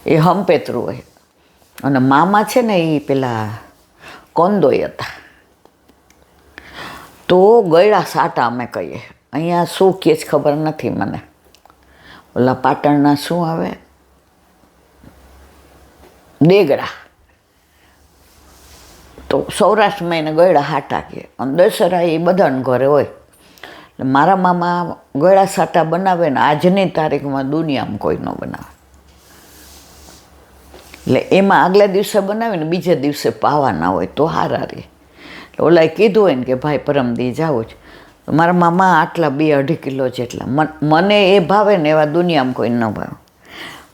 એ હંપેતરું હોય. અને મામા છે ને એ પેલા કોંદોય હતા. તો ગળા સાટા અમે કહીએ. અહીંયા શું કહે છે ખબર નથી મને. ઓલા પાટણના શું આવે, દેગડા. તો સૌરાષ્ટ્રમાં એને ગળા હાટા કહે. અને દશેરા એ બધાને ઘરે હોય. મારા મામા ગળા સાટા બનાવે ને આજની તારીખમાં દુનિયામાં કોઈ ન બનાવે. એટલે એમાં આગલા દિવસે બનાવીને બીજે દિવસે પાવાના હોય તો હારા રહે. ઓલાએ કીધું હોય ને કે ભાઈ પરમદી જાવું છે, તો મારા મામા આટલા 2-2.5 કિલો જેટલા. મને એ ભાવે ને એવા દુનિયામાં કોઈ ન ભાવે.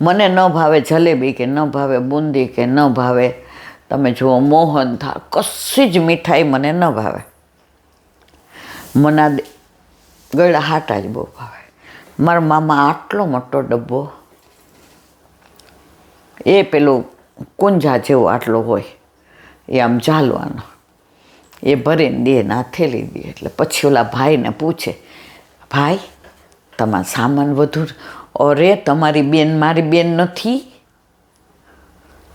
મને ન ભાવે જલેબી કે ન ભાવે બુંદી કે ન ભાવે તમે જુઓ મોહન થાળ, કશી જ મીઠાઈ મને ન ભાવે. મને ગળા હાટા જ બહુ ભાવે. મારા મામા આટલો મોટો ડબ્બો, એ પેલું કુંજા જેવો આટલો હોય, એ આમ ચાલવાનો, એ ભરીને દે ને થેલી દે. એટલે પછી ઓલા ભાઈને પૂછે, ભાઈ તમારો સામાન વધુ? અરે તમારી બેન મારી બેન નથી.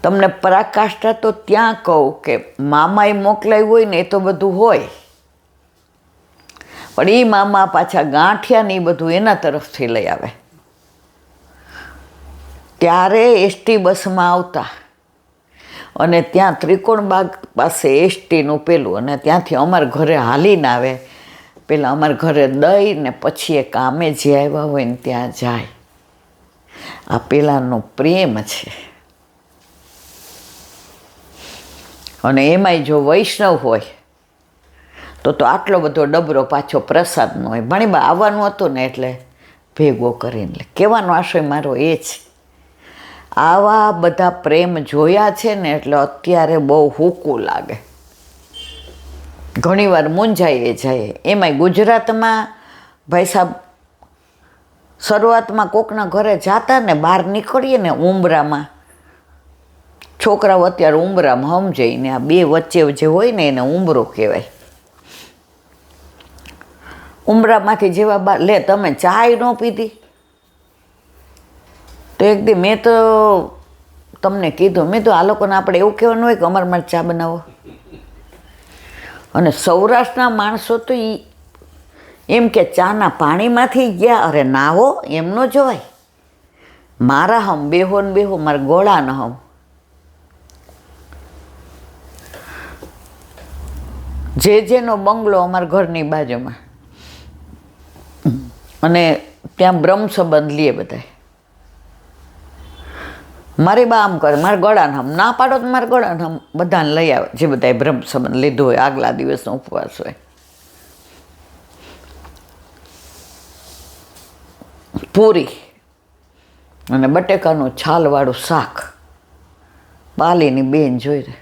તમને પરાકાષ્ઠા તો ત્યાં કહું કે મામાએ મોકલાયું હોય ને એ તો બધું હોય, પણ એ મામા પાછા ગાંઠિયા ને એ બધું એના તરફથી લઈ આવે. ત્યારે એસટી બસમાં આવતા અને ત્યાં ત્રિકોણબાગ પાસે એસટીનું પેલું, અને ત્યાંથી અમારા ઘરે હાલીને આવે. પેલા અમારા ઘરે દઈ ને પછી એ કામે જે આવ્યા હોય ને ત્યાં જાય. આ પેલાનો પ્રેમ છે. અને એમાંય જો વૈષ્ણવ હોય તો આટલો બધો ડબરો પાછો પ્રસાદનો હોય. ભણીબા આવવાનું હતું ને એટલે ભેગો કરીને. કહેવાનો આશય મારો એ છે, આવા બધા પ્રેમ જોયા છે ને એટલે અત્યારે બહુ હૂકું લાગે. ઘણીવાર મૂંઝાઈએ જાય. એમાંય ગુજરાતમાં ભાઈ સાહેબ, શરૂઆતમાં કોકના ઘરે જાતા ને બહાર નીકળીએ ને ઉંબરામાં, છોકરાઓ અત્યારે ઉંબરામાં સમજાય ને આ બે વચ્ચે જે હોય ને એને ઉંબરો કહેવાય. ઉંબરામાંથી જેવા લે તમે ચાય ન પીધી? તો એક દી મેં તો તમને કીધું, મેં તો આ લોકોને આપણે એવું કહેવાનું હોય કે અમારા માટે ચા બનાવો. અને સૌરાષ્ટ્રના માણસો તો એમ કે ચાના પાણીમાંથી ગયા, અરે ના હો, એમ ન જવાય. મારા હમ બેહો ને બેહો, મારા ગોળા ન હમ. જેનો બંગલો અમારા ઘરની બાજુમાં, અને ત્યાં બ્રહ્મ સંબંધ લે બધા. મારી બા આમ કરે, મારા ગળાને હમ ના પાડો તો મારા ગળાને હમ બધાને લઈ આવે, જે બધાએ બ્રહ્મ સંબંધ લીધો હોય, આગલા દિવસનો ઉપવાસ હોય. પૂરી અને બટેકાનું છાલવાળું શાક, બાલીની બેન જોઈ રહે,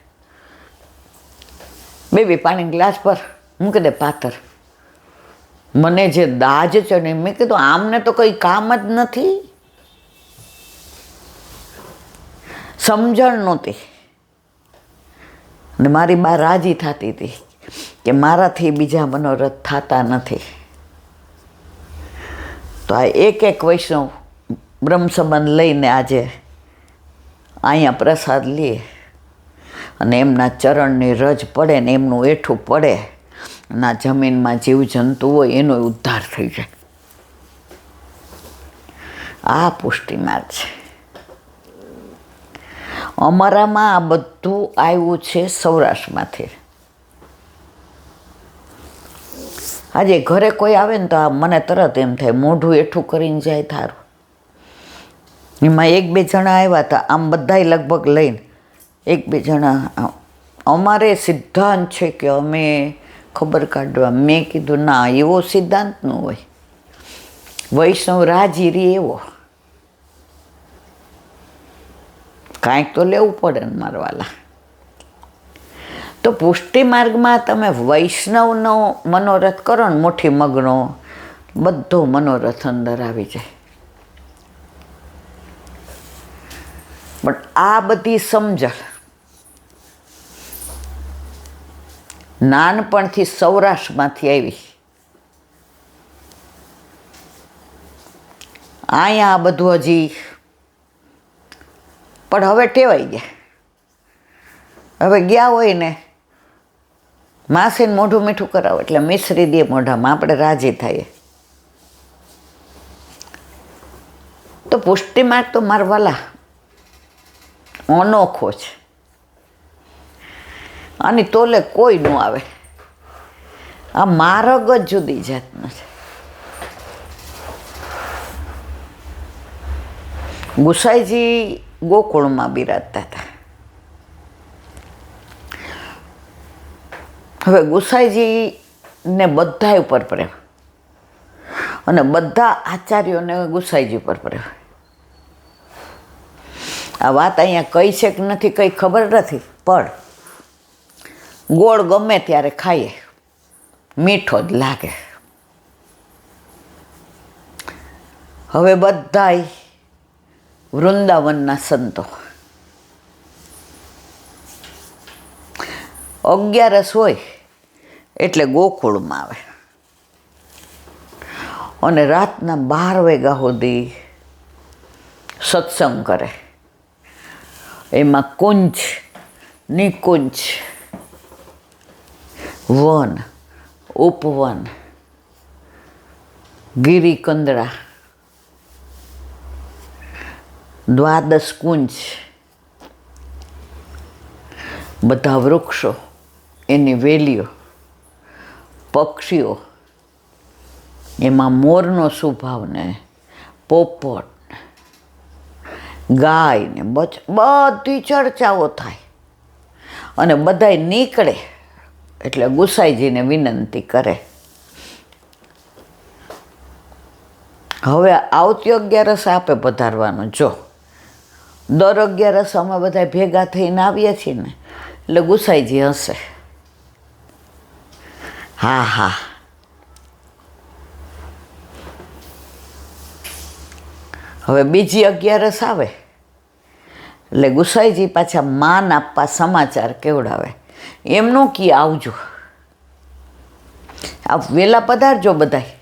બે પાણી ગ્લાસ પર મૂકી દે પાથર. મને જે દાજ ચડે, મેં કીધું આમને તો કંઈ કામ જ નથી. સમજણ નહોતી. અને મારી બા રાજી થતી હતી કે મારાથી બીજા મનોરથ થતા નથી. તો આ એક વૈષ્ણવ બ્રહ્મ સંબંધ લઈને આજે અહીંયા પ્રસાદ લે અને એમના ચરણની રજ પડે ને એમનું એઠું પડે, ના જમીનમાં જીવજંતુ હોય એનો ઉદ્ધાર થઈ જાય. આ પુષ્ટિ માર્ગ છે. અમારામાં આ બધું આવ્યું છે સૌરાષ્ટ્રમાંથી. આજે ઘરે કોઈ આવે ને તો મને તરત એમ થાય મોઢું એઠું કરીને જાય થારું. એમાં 1-2 જણા આવ્યા હતા, આમ બધાય લગભગ લઈને 1-2 જણા. અમારે સિદ્ધાંત છે કે અમે ખબર કાઢવા. મેં કીધું ના, એવો સિદ્ધાંત ન હોય. વૈષ્ણવ રાજી રે એવો કાંઈક તો લેવું પડે ને મારવાલા. તો પુષ્ટિ માર્ગમાં તમે વૈષ્ણવનો મનોરથ કરો ને, મુઠ્ઠી મગનો બધો મનોરથ અંદર આવી જાય. પણ આ બધી સમજણ નાનપણથી સૌરાષ્ટ્રમાંથી આવી. અહીંયા આ બધું હજી પણ હવે ટેવાઈ ગયા. હવે ગયા હોય ને માસીને મોઢું મીઠું કરાવો એટલે મિશ્રી દે મોઢામાં, આપણે રાજી થઈએ. તો પુષ્ટિ માર્ગ તો મારવાલા અનોખો છે. આની તોલે કોઈ ન આવે. આ માર્ગ જ જુદી જાતનો છે. ગુસાઈજી ગોકુળમાં બિરાજતા હતા. હવે ગુસાઈજીને બધા ઉપર પ્રેમ અને બધા આચાર્યોને ગુસાઈજી ઉપર પ્રેમ. આ વાત અહીંયા કઈ છે કે નથી કઈ ખબર નથી, પણ ગોળ ગમે ત્યારે ખાઈએ મીઠો જ લાગે. હવે બધાય વૃંદાવનના સંતો 11 હોય એટલે ગોકુળમાં આવે અને રાતના 12 વાગ્યા સુધી સત્સંગ કરે. એમાં કુંજ, નિકુંજ, વન, ઉપવન, ગિરિકંદરા, દ્વાદશ કુંજ, બધા વૃક્ષો, એની વેલીઓ, પક્ષીઓ, એમાં મોરનો સ્વભાવ ને પોપટ, ગાય ને બધી ચર્ચાઓ થાય. અને બધાય નીકળે એટલે ગુસાઈજીને વિનંતી કરે, હવે આવતી 11 આપે પધારવાનું. જો દર 11 અમે બધા ભેગા થઈને આવીએ છીએ ને એટલે ગુસાઈજી હશે. હા હા, હવે બીજી 11 આવે એટલે ગુસાઈજી પાછા માન આપવા સમાચાર કેવડાવે. એમનું કી આવજો, આપ વહેલા પધારજો બધાય.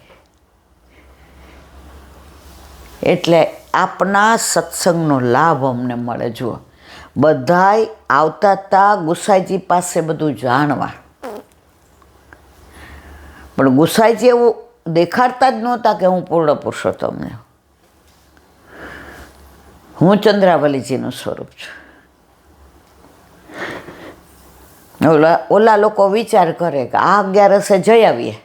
એટલે આપના સત્સંગનો લાભ અમને મળે. જુઓ, બધાય આવતા હતા ગુસાઈજી પાસે બધું જાણવા, પણ ગુસાઈજી એવું દેખાડતા જ નહોતા કે હું પૂર્ણ પુરુષોત્તમ ને હું ચંદ્રાવલીજીનું સ્વરૂપ છું. ઓલા લોકો વિચાર કરે કે આ 11 જઈ આવીએ,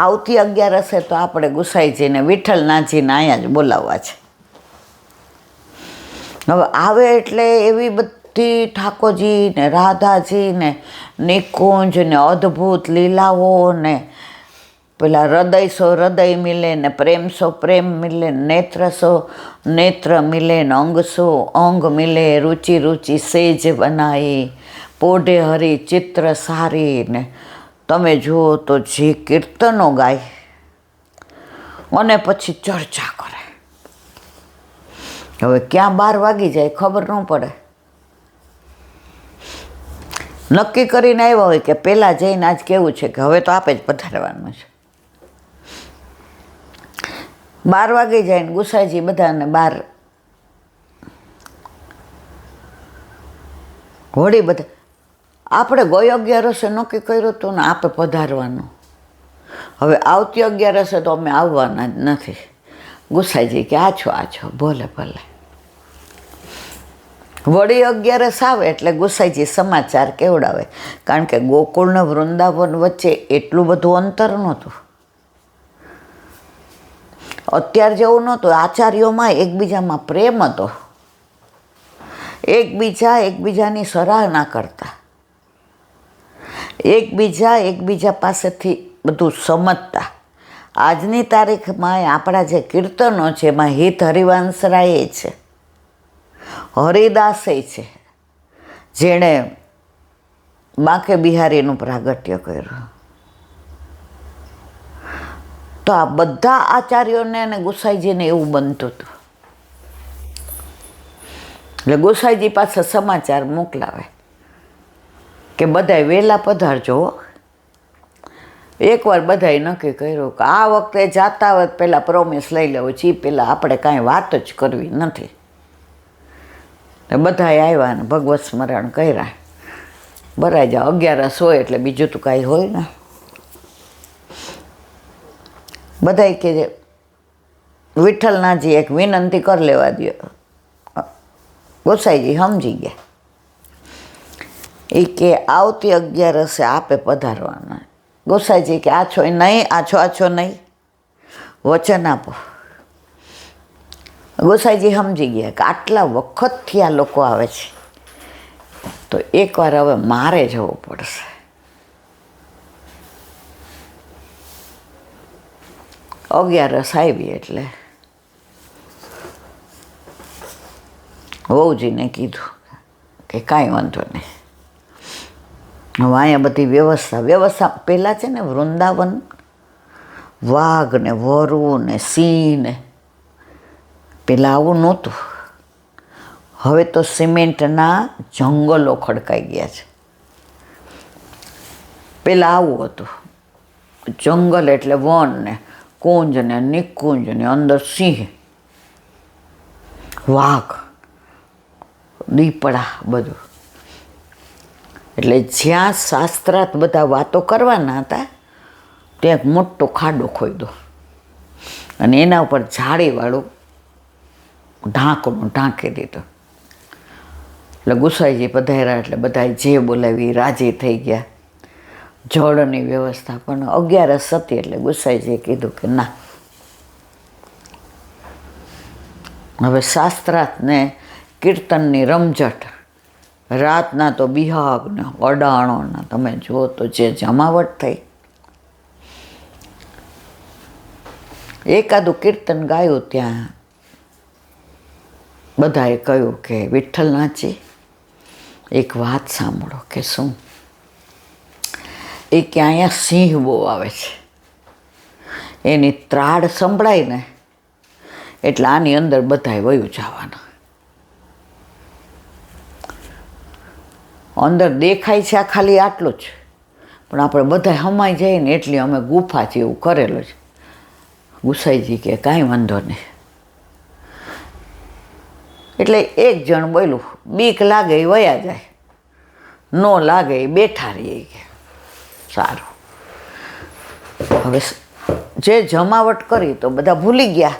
આવતી 11 તો આપણે ગુસાઈજીને વિઠ્ઠલનાથજીને અહીંયા જ બોલાવવા છે. હવે આવે એટલે એવી બધી ઠાકોરજી ને રાધાજી ને નિકુંજ ને અદ્ભુત લીલાઓ ને પેલા હૃદય સો હૃદય મિલે ને પ્રેમ સો પ્રેમ મિલે, નેત્ર સો નેત્ર મિલે ને અંગ સો અંગ મિલે, રુચિ રુચિ સેજ બનાવી, પોઢે હરી ચિત્ર સારી ને તમે જુઓ તો જે કીર્તનો ગાય અને પછી ચર્ચા કરે. હવે ક્યાં 12 વાગી જાય ખબર ન પડે. નક્કી કરીને આવ્યા હોય કે પહેલાં જઈને આજ કેવું છે કે હવે તો આપે જ પધારવાનું છે. 12 વાગી જાય ને ગુસાઈજી બધાને 12 ઘોડી બધા આપણે ગયો 11 નક્કી કર્યું હતું ને આપે પધારવાનું. હવે આવતી 11 તો અમે આવવાના જ નથી. ગુસાઈજી કે આછો ભલે ભલે. વળી 11 આવે એટલે ગુસાઈજી સમાચાર કેવડાવે, કારણ કે ગોકુળ ને વૃંદાવન વચ્ચે એટલું બધું અંતર નહોતું. અત્યારે જેવું નહોતું. આચાર્યોમાં એકબીજામાં પ્રેમ હતો, એકબીજાની સરાહના કરતા, એકબીજા પાસેથી બધું સમજતા. આજની તારીખમાં આપણા જે કીર્તનો છે એમાં હિત હરિવંશરાય છે, હરિદાસે છે, જેણે બાંકે બિહારીનું પ્રાગટ્ય કર્યું. તો આ બધા આચાર્યોને અને ગુસાઈજીને એવું બનતું હતું. એટલે ગુસાઈજી પાસે સમાચાર મોકલાવે કે બધાય વહેલા પધારજો. એકવાર બધાએ નક્કી કર્યું કે આ વખતે જાતા વખત પહેલાં પ્રોમિસ લઈ લેવું છે, પહેલાં આપણે કાંઈ વાત જ કરવી નથી. ને બધાએ આવ્યા ને ભગવત સ્મરણ કર્યા. ભરાઈ જાય 11 હોય એટલે બીજું તો કાંઈ હોય ને. બધાએ કે વિઠ્ઠલનાથજી એક વિનંતી કરી લેવા દો. ગોસાઈજી સમજી ગયા. એ કે આવતી 11 આપે પધારવાના. ગોસાઈજી કે આછો નહીં, આછો નહીં, વચન આપો. ગોસાઈજી સમજી ગયા કે આટલા વખતથી આ લોકો આવે છે, તો એકવાર હવે મારે જવું પડશે. અગિયારસ આવી એટલે વહુજીને કીધું કે કાંઈ વાંધો નહીં. હવે અહીંયા બધી વ્યવસ્થા પહેલાં છે ને વૃંદાવન વાઘ ને વરુ ને સિંહ ને પહેલાં આવું નહોતું. હવે તો સિમેન્ટના જંગલો ખડકાઈ ગયા છે. પહેલાં આવું હતું, જંગલ એટલે વન ને કુંજ ને નિકુંજ ને અંદર સિંહ, વાઘ, દીપડા બધું. એટલે જ્યાં શાસ્ત્રાર્થ બધા વાતો કરવાના હતા ત્યાં એક મોટો ખાડો ખોદ્યો અને એના ઉપર જાળીવાળું ઢાંકણું ઢાંકી દીધું. એટલે ગુસાઈજી પધાર્યા એટલે બધા જે બોલાવી રાજી થઈ ગયા. જળની વ્યવસ્થા પણ 11 હતી એટલે ગુસાઈજીએ કીધું કે ના, હવે શાસ્ત્રાર્થ ને કીર્તનની રમઝટ, રાતના તો બિહાગ ને વડાણોના તમે જુઓ તો જે જમાવટ થઈ. એકાદું કીર્તન ગાયું ત્યાં બધાએ કહ્યું કે વિઠ્ઠલનાથજી એક વાત સાંભળો. કે શું? એ કે અહીંયા સિંહ બહુ આવે છે, એની ત્રાડ સંભળાય ને એટલે આની અંદર બધાએ વયું જવાના. અંદર દેખાય છે આ ખાલી આટલું જ, પણ આપણે બધા હમાઈ જાય ને એટલી અમે ગુફા જેવું કરેલું છે. ગુસાઈજી કે કાંઈ વાંધો નહીં. એટલે એક જણ બોલ્યું, બીક લાગે એ વયા જાય, ન લાગે એ બેઠા રહીએ. કે સારું. હવે જે જમાવટ કરી તો બધા ભૂલી ગયા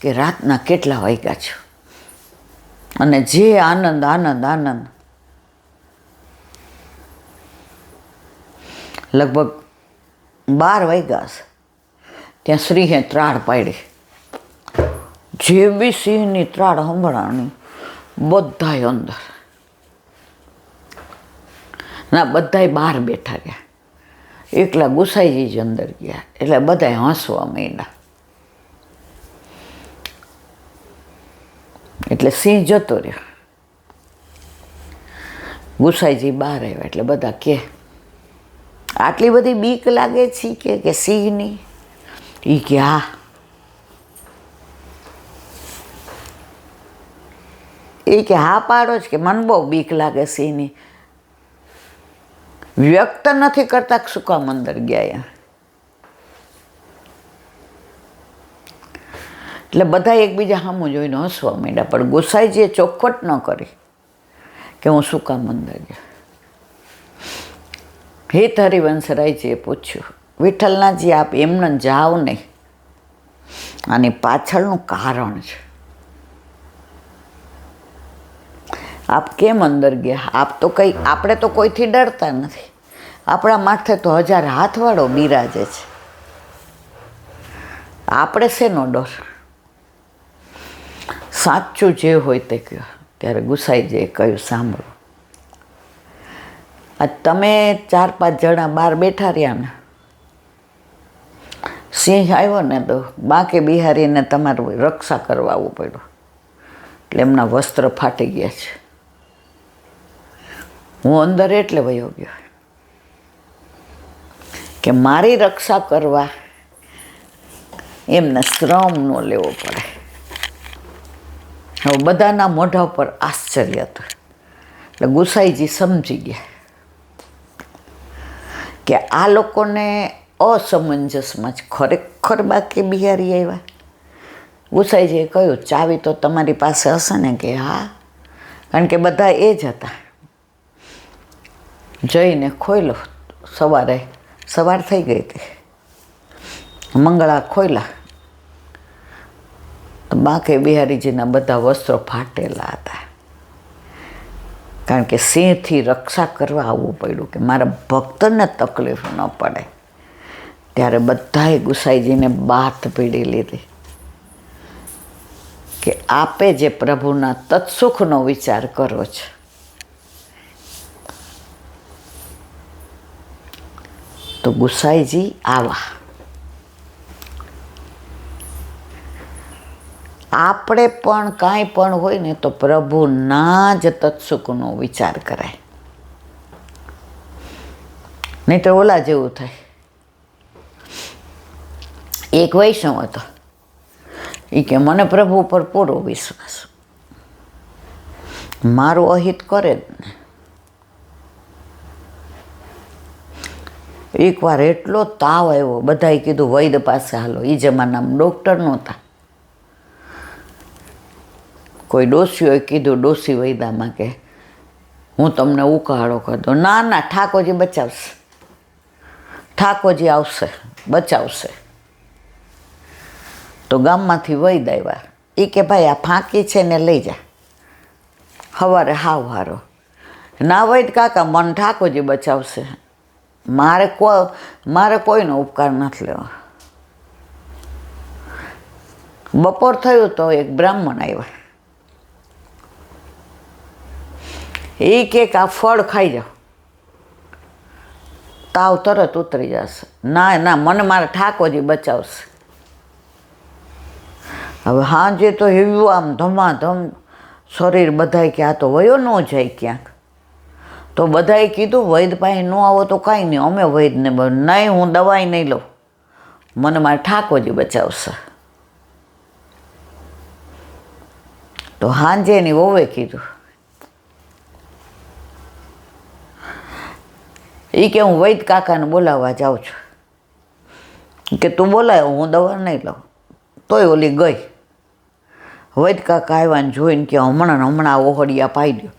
કે રાતના કેટલા વાગ્યા છે, અને જે આનંદ આનંદ આનંદ. લગભગ 12 વાગ્યા હશે ત્યાં સિંહે ત્રાડ પાડી. જે બી સિંહની ત્રાડ સંભળાણી બધાય અંદર, ના બધાય બહાર બેઠા ગયા. એકલા ગુસાઈજી જ અંદર ગયા એટલે બધાય હસવા માંડ્યા. એટલે સિંહ જતો રહ્યો. ગુસાઈજી બહાર આવ્યા એટલે બધા કે આટલી બધી બીક લાગે છે કે સિંહની? એ કે હા. એ કે હા પાડો જ કે મને બહુ બીક લાગે સિંહની. વ્યક્ત નથી કરતા શું કામ અંદર ગયા? એટલે બધા એકબીજા સામું જોઈને હસવા માંડ્યા. પણ ગોસાઈજીએ ચોખવટ ન કરી કે હું શું કામ અંદર ગયા. હિત હરિવંશરાયજીએ પૂછ્યું, વિઠ્ઠલનાથજી આપ એમને જાઓ નહીં, આની પાછળનું કારણ છે. આપ કેમ અંદર ગયા? આપ તો કંઈ, આપણે તો કોઈથી ડરતા નથી. આપણા માથે તો 1000 હાથવાળો બિરાજે છે. આપણે શેનો ડર? સાચું જે હોય તે કહો. ત્યારે ગુસાઈજીએ કહ્યું, સાંભળો, આ તમે 4-5 જણા બહાર બેઠા રહ્યા ને, સિંહ આવ્યો ને તો બાંકે બિહારીને તમારું રક્ષા કરવા આવવું પડ્યું. એટલે એમના વસ્ત્ર ફાટી ગયા છે. હું અંદર એટલે વયો ગયો કે મારી રક્ષા કરવા એમને શ્રમ ન લેવો પડે. હવે બધાના મોઢા ઉપર આશ્ચર્ય હતું. એટલે ગુસાઈજી સમજી ગયા કે આ લોકોને અસમંજસમાં જ ખરેખર બાકી બિહારી આવ્યા. ગુસાઈજીએ કહ્યું, ચાવી તો તમારી પાસે હશે ને? કે હા. કારણ કે બધા એ જ હતા. જઈને ખોયલો. સવાર થઈ ગઈ હતી. મંગળા ખોયલા તો બાંકે બિહારીજીના બધા વસ્ત્રો ફાટેલા હતા. કારણ કે સિંહથી રક્ષા કરવા આવવું પડ્યું કે મારા ભક્તને તકલીફ ન પડે. ત્યારે બધાએ ગુસાઈજીને બાત પીડી લીધી કે આપે જે પ્રભુના તત્સુખનો વિચાર કરો છો, તો ગુસાઈજી આવા. આપણે પણ કાંઈ પણ હોય ને તો પ્રભુના જ તત્સુખનો વિચાર કરાય, નહીં તો ઓલા જેવું થાય. એક વૈષ્ણવ હતો, એ કે મને પ્રભુ ઉપર પૂરો વિશ્વાસ, મારું અહિત કરે જ ને. એકવાર એટલો તાવ આવ્યો, બધાએ કીધું વૈદ પાસે હાલો. એ જમાનામાં ડૉક્ટર નહોતા. કોઈ ડોસીઓએ કીધું ડોસી વૈદામાં કે હું તમને ઉકાળો કરી દઉં. ના ના, ઠાકોરજી બચાવશે, ઠાકોરજી આવશે, બચાવશે. તો ગામમાંથી વૈદ આવ્યા. એ કે ભાઈ આ ફાંકી છે ને લઈ જા, સવારે હાવ હારો. ના વૈદ કાકા, મને ઠાકોરજી બચાવશે, મારે કોઈનો ઉપકાર નથી લેવો. બપોર થયું તો એક બ્રાહ્મણ આવ્યા. એ કે આ ફળ ખાઈ જાઓ, તાવ તરત ઉતરી જશે. ના ના, મને મારા ઠાકોરજી બચાવશે. હવે હાંજે તો એવું આમ ધમાધમ શરીર, બધાય કે આ તો વયો ન જાય ક્યાંક. તો બધાએ કીધું વૈદ પાસે ન આવો તો કાંઈ નહીં, અમે વૈદને નહીં, હું દવાઈ નહીં લઉં, મને મારા ઠાકોરજી બચાવશે. તો હાંજે એની વહુએ કીધું, એ કે હું વૈદ કાકાને બોલાવવા જાઉં છું. કે તું બોલાય, હું દવા નહીં લઉં. તોય ઓલી ગઈ. વૈદ કાકા આવ્યા ને જોઈને કે હમણાં ઓહડિયા પાઈ દો,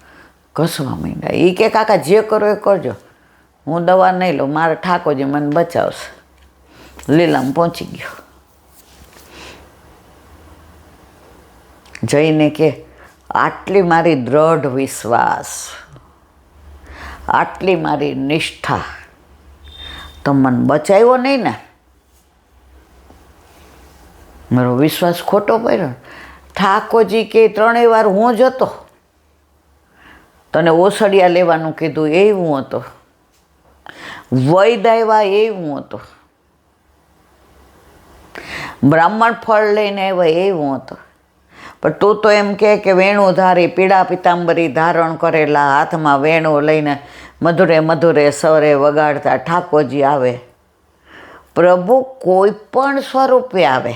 ઘસવા માંડ્યા. એ કે કાકા જે કરો એ કરજો, હું દવા નહીં લઉં, મારા ઠાકોરજી મને બચાવશે. લીલામાં પહોંચી ગયો. જઈને કે આટલી મારી દ્રઢ વિશ્વાસ, આટલી મારી નિષ્ઠા, તો મને બચાવ્યો નહીં ને? મારો વિશ્વાસ ખોટો પડ્યો. ઠાકોરજી કે 3 વાર હું જ હતો, તને ઓસડિયા લેવાનું કીધું એ હું હતો, વૈદ આવ્યા એ હું હતો, બ્રાહ્મણ ફળ લઈને આવ્યા એ હું હતો. પણ તું તો એમ કે વેણું ધારી, પીળા પિતાંબરી ધારણ કરેલા, હાથમાં વેણું લઈને મધુરે મધુરે સવરે વગાડતા ઠાકોરજી આવે. પ્રભુ કોઈ પણ સ્વરૂપે આવે,